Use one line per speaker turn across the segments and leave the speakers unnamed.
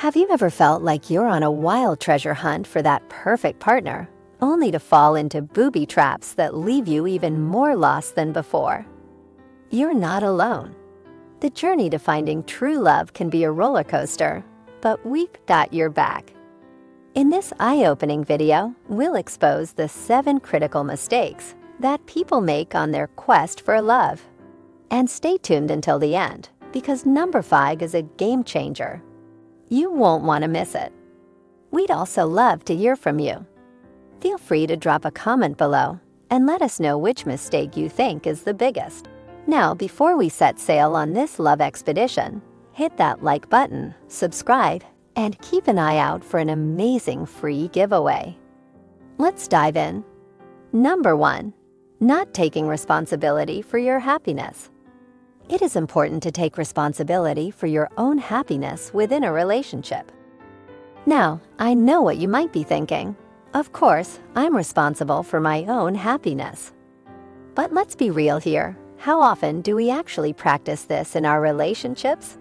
Have you ever felt like you're on a wild treasure hunt for that perfect partner, only to fall into booby traps that leave you even more lost than before? You're not alone. The journey to finding true love can be a roller coaster, but we've got your back. In this eye-opening video, we'll expose the 7 critical mistakes that people make on their quest for love. And stay tuned until the end, because number 5 is a game changer. You won't want to miss it. We'd also love to hear from you. Feel free to drop a comment below and let us know which mistake you think is the biggest. Now, before we set sail on this love expedition, hit that like button, subscribe, and keep an eye out for an amazing free giveaway. Let's dive in. Number 1. Not taking responsibility for your happiness. It is important to take responsibility for your own happiness within a relationship. Now, I know what you might be thinking. Of course, I'm responsible for my own happiness. But let's be real here. How often do we actually practice this in our relationships?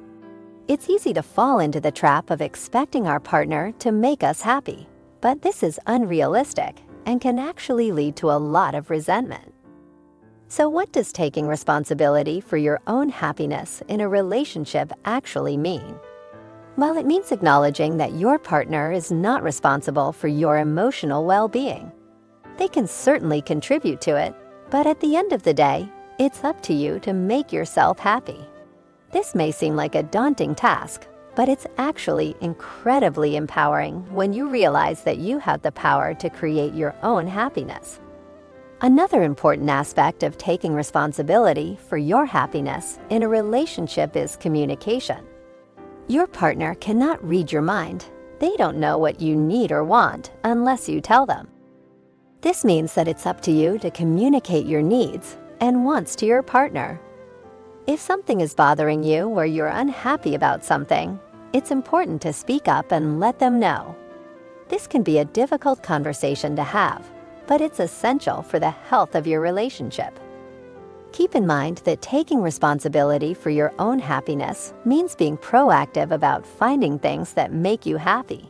It's easy to fall into the trap of expecting our partner to make us happy, but this is unrealistic and can actually lead to a lot of resentment. So what does taking responsibility for your own happiness in a relationship actually mean? Well, it means acknowledging that your partner is not responsible for your emotional well-being. They can certainly contribute to it, but at the end of the day, it's up to you to make yourself happy. This may seem like a daunting task, but it's actually incredibly empowering when you realize that you have the power to create your own happiness. Another important aspect of taking responsibility for your happiness in a relationship is communication. Your partner cannot read your mind. They don't know what you need or want unless you tell them. This means that it's up to you to communicate your needs and wants to your partner. If something is bothering you or you're unhappy about something, it's important to speak up and let them know. This can be a difficult conversation to have, but it's essential for the health of your relationship. Keep in mind that taking responsibility for your own happiness means being proactive about finding things that make you happy.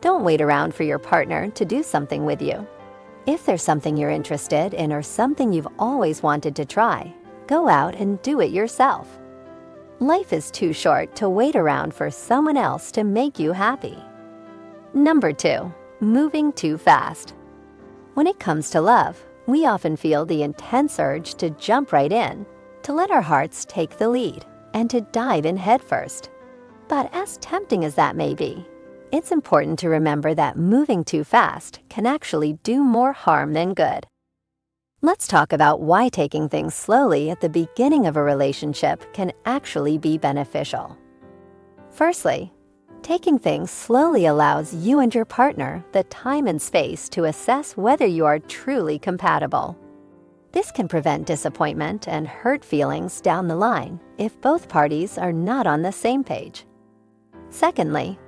Don't wait around for your partner to do something with you. If there's something you're interested in or something you've always wanted to try, go out and do it yourself. Life is too short to wait around for someone else to make you happy. Number 2. Moving too fast. When it comes to love, we often feel the intense urge to jump right in, to let our hearts take the lead, and to dive in headfirst. But as tempting as that may be, it's important to remember that moving too fast can actually do more harm than good. Let's talk about why taking things slowly at the beginning of a relationship can actually be beneficial. Firstly, taking things slowly allows you and your partner the time and space to assess whether you are truly compatible. This can prevent disappointment and hurt feelings down the line if both parties are not on the same page. Secondly,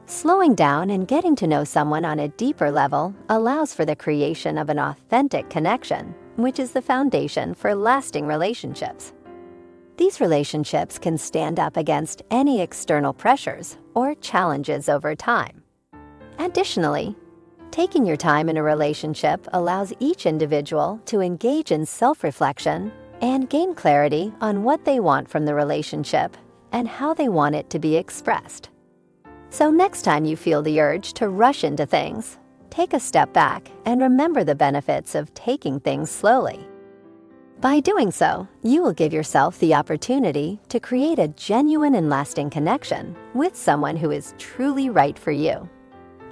slowing down and getting to know someone on a deeper level allows for the creation of an authentic connection, which is the foundation for lasting relationships. These relationships can stand up against any external pressures or challenges over time. Additionally, taking your time in a relationship allows each individual to engage in self-reflection and gain clarity on what they want from the relationship and how they want it to be expressed. So next time you feel the urge to rush into things, take a step back and remember the benefits of taking things slowly. By doing so, you will give yourself the opportunity to create a genuine and lasting connection with someone who is truly right for you.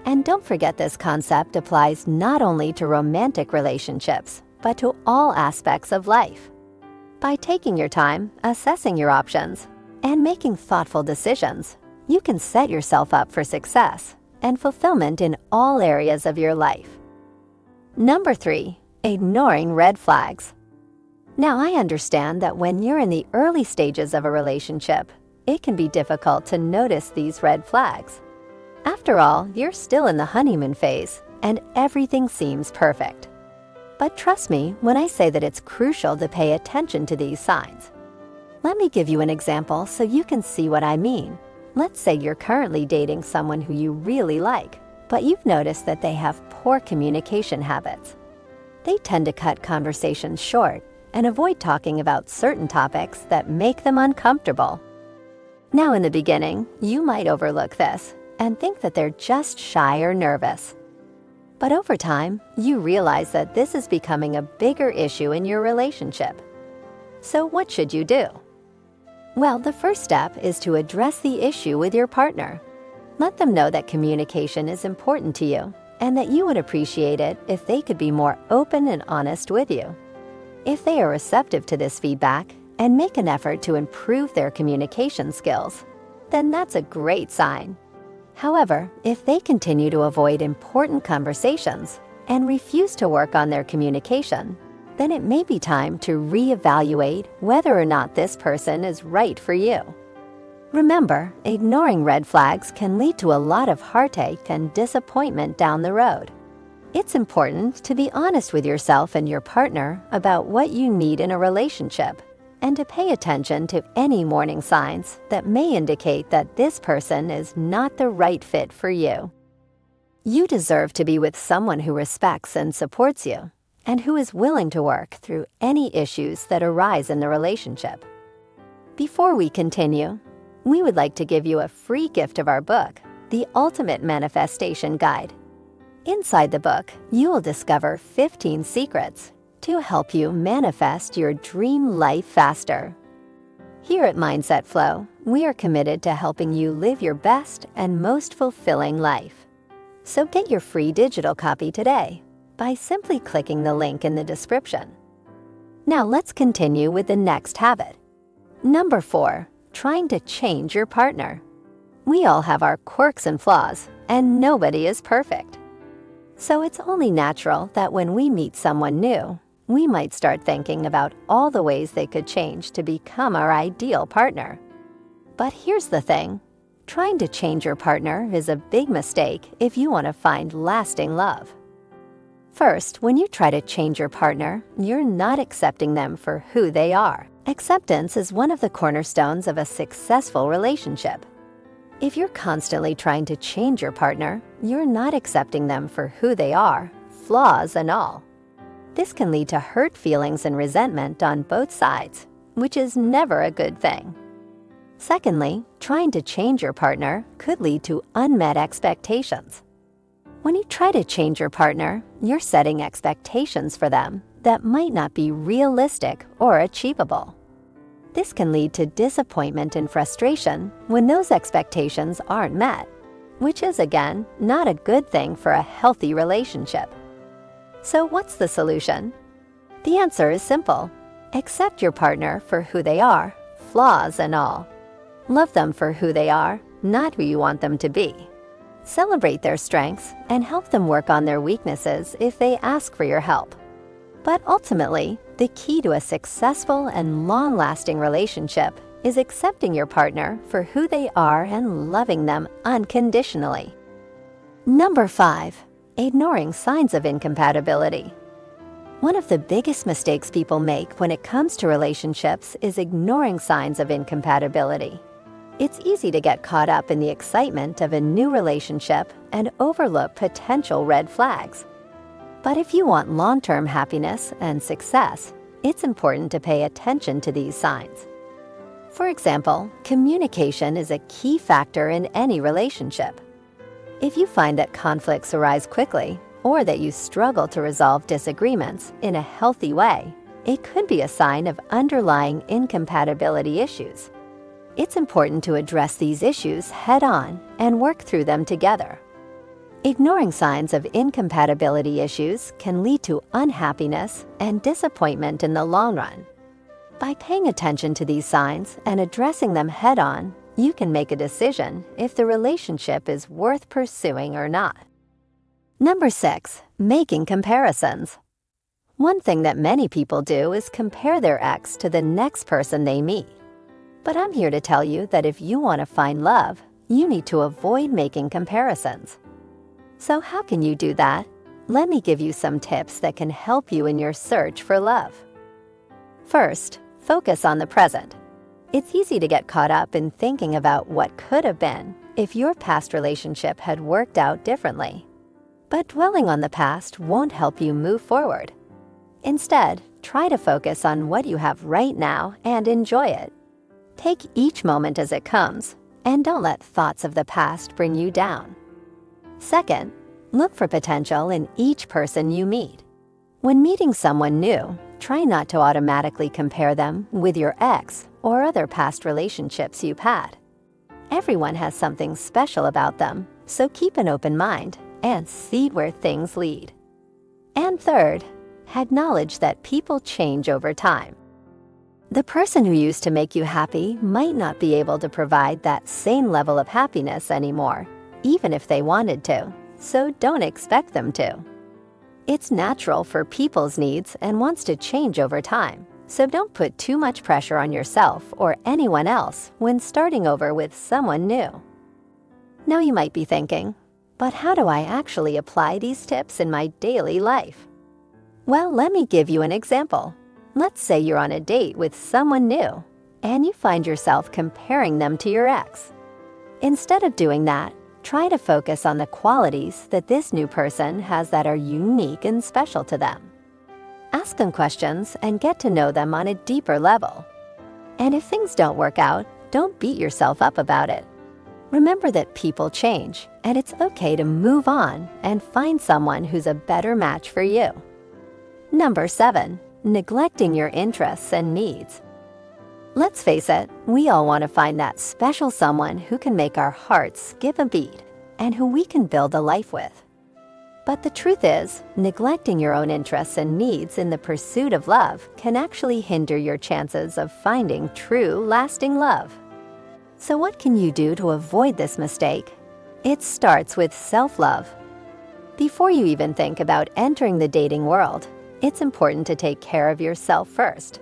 And don't forget, this concept applies not only to romantic relationships, but to all aspects of life. By taking your time, assessing your options, and making thoughtful decisions, you can set yourself up for success and fulfillment in all areas of your life. Number 3. Ignoring red flags. Now, I understand that when you're in the early stages of a relationship, it can be difficult to notice these red flags. After all, you're still in the honeymoon phase, and everything seems perfect. But trust me when I say that it's crucial to pay attention to these signs. Let me give you an example so you can see what I mean. Let's say you're currently dating someone who you really like, but you've noticed that they have poor communication habits. They tend to cut conversations short and avoid talking about certain topics that make them uncomfortable. Now, in the beginning, you might overlook this and think that they're just shy or nervous. But over time, you realize that this is becoming a bigger issue in your relationship. So what should you do? Well, the first step is to address the issue with your partner. Let them know that communication is important to you and that you would appreciate it if they could be more open and honest with you. If they are receptive to this feedback and make an effort to improve their communication skills, then that's a great sign. However, if they continue to avoid important conversations and refuse to work on their communication, then it may be time to reevaluate whether or not this person is right for you. Remember, ignoring red flags can lead to a lot of heartache and disappointment down the road. It's important to be honest with yourself and your partner about what you need in a relationship, and to pay attention to any warning signs that may indicate that this person is not the right fit for you. You deserve to be with someone who respects and supports you, and who is willing to work through any issues that arise in the relationship. Before we continue, we would like to give you a free gift of our book, The Ultimate Manifestation Guide. Inside the book, you will discover 15 secrets to help you manifest your dream life faster. Here at Mindset Flow, we are committed to helping you live your best and most fulfilling life. So get your free digital copy today by simply clicking the link in the description. Now let's continue with the next habit. Number 4, trying to change your partner. We all have our quirks and flaws, and nobody is perfect. So it's only natural that when we meet someone new, we might start thinking about all the ways they could change to become our ideal partner. But here's the thing, trying to change your partner is a big mistake if you want to find lasting love. First, when you try to change your partner, you're not accepting them for who they are. Acceptance is one of the cornerstones of a successful relationship. If you're constantly trying to change your partner, you're not accepting them for who they are, flaws and all. This can lead to hurt feelings and resentment on both sides, which is never a good thing. Secondly, trying to change your partner could lead to unmet expectations. When you try to change your partner, you're setting expectations for them that might not be realistic or achievable. This can lead to disappointment and frustration when those expectations aren't met, which is, again, not a good thing for a healthy relationship. So what's the solution? The answer is simple. Accept your partner for who they are, flaws and all. Love them for who they are, not who you want them to be. Celebrate their strengths and help them work on their weaknesses if they ask for your help. But ultimately, the key to a successful and long-lasting relationship is accepting your partner for who they are and loving them unconditionally. Number 5, ignoring signs of incompatibility. One of the biggest mistakes people make when it comes to relationships is ignoring signs of incompatibility. It's easy to get caught up in the excitement of a new relationship and overlook potential red flags. But if you want long-term happiness and success, it's important to pay attention to these signs. For example, communication is a key factor in any relationship. If you find that conflicts arise quickly, or that you struggle to resolve disagreements in a healthy way, it could be a sign of underlying incompatibility issues. It's important to address these issues head-on and work through them together. Ignoring signs of incompatibility issues can lead to unhappiness and disappointment in the long run. By paying attention to these signs and addressing them head-on, you can make a decision if the relationship is worth pursuing or not. Number 6, making comparisons. One thing that many people do is compare their ex to the next person they meet. But I'm here to tell you that if you want to find love, you need to avoid making comparisons. So how can you do that? Let me give you some tips that can help you in your search for love. First, focus on the present. It's easy to get caught up in thinking about what could have been if your past relationship had worked out differently. But dwelling on the past won't help you move forward. Instead, try to focus on what you have right now and enjoy it. Take each moment as it comes, and don't let thoughts of the past bring you down. Second, look for potential in each person you meet. When meeting someone new, try not to automatically compare them with your ex or other past relationships you've had. Everyone has something special about them, so keep an open mind and see where things lead. And third, acknowledge that people change over time. The person who used to make you happy might not be able to provide that same level of happiness anymore, even if they wanted to, so don't expect them to. It's natural for people's needs and wants to change over time, so don't put too much pressure on yourself or anyone else when starting over with someone new. Now you might be thinking, but how do I actually apply these tips in my daily life? Well, let me give you an example. Let's say you're on a date with someone new, and you find yourself comparing them to your ex. Instead of doing that, try to focus on the qualities that this new person has that are unique and special to them. Ask them questions and get to know them on a deeper level. And if things don't work out, don't beat yourself up about it. Remember that people change, and it's okay to move on and find someone who's a better match for you. Number 7, neglecting your interests and needs. Let's face it, we all want to find that special someone who can make our hearts skip a beat and who we can build a life with. But the truth is, neglecting your own interests and needs in the pursuit of love can actually hinder your chances of finding true, lasting love. So what can you do to avoid this mistake? It starts with self-love. Before you even think about entering the dating world, it's important to take care of yourself first.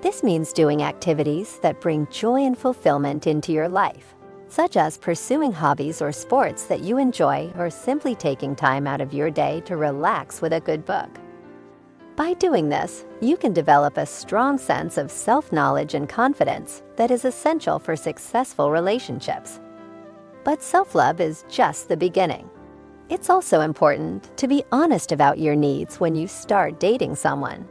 This means doing activities that bring joy and fulfillment into your life, such as pursuing hobbies or sports that you enjoy, or simply taking time out of your day to relax with a good book. By doing this, you can develop a strong sense of self-knowledge and confidence that is essential for successful relationships. But self-love is just the beginning. It's also important to be honest about your needs when you start dating someone.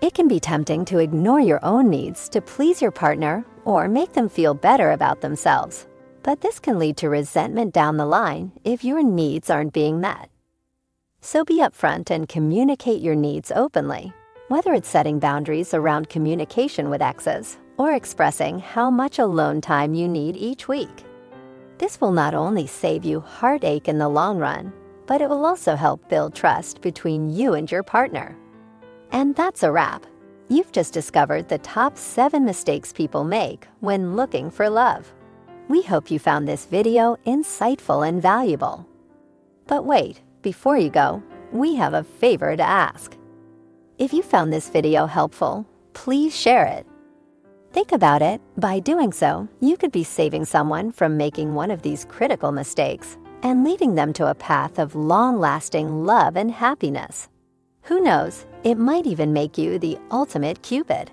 It can be tempting to ignore your own needs to please your partner or make them feel better about themselves, but this can lead to resentment down the line if your needs aren't being met. So be upfront and communicate your needs openly, whether it's setting boundaries around communication with exes or expressing how much alone time you need each week. This will not only save you heartache in the long run, but it will also help build trust between you and your partner. And that's a wrap. You've just discovered the top 7 mistakes people make when looking for love. We hope you found this video insightful and valuable. But wait, before you go, we have a favor to ask. If you found this video helpful, please share it. Think about it. By doing so, you could be saving someone from making one of these critical mistakes and leading them to a path of long-lasting love and happiness. Who knows, it might even make you the ultimate Cupid.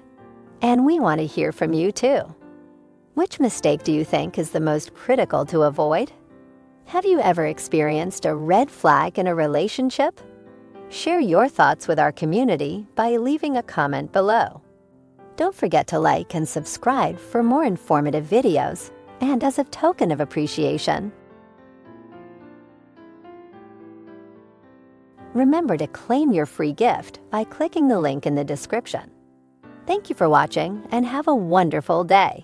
And we want to hear from you too. Which mistake do you think is the most critical to avoid? Have you ever experienced a red flag in a relationship? Share your thoughts with our community by leaving a comment below. Don't forget to like and subscribe for more informative videos, and as a token of appreciation, remember to claim your free gift by clicking the link in the description. Thank you for watching and have a wonderful day.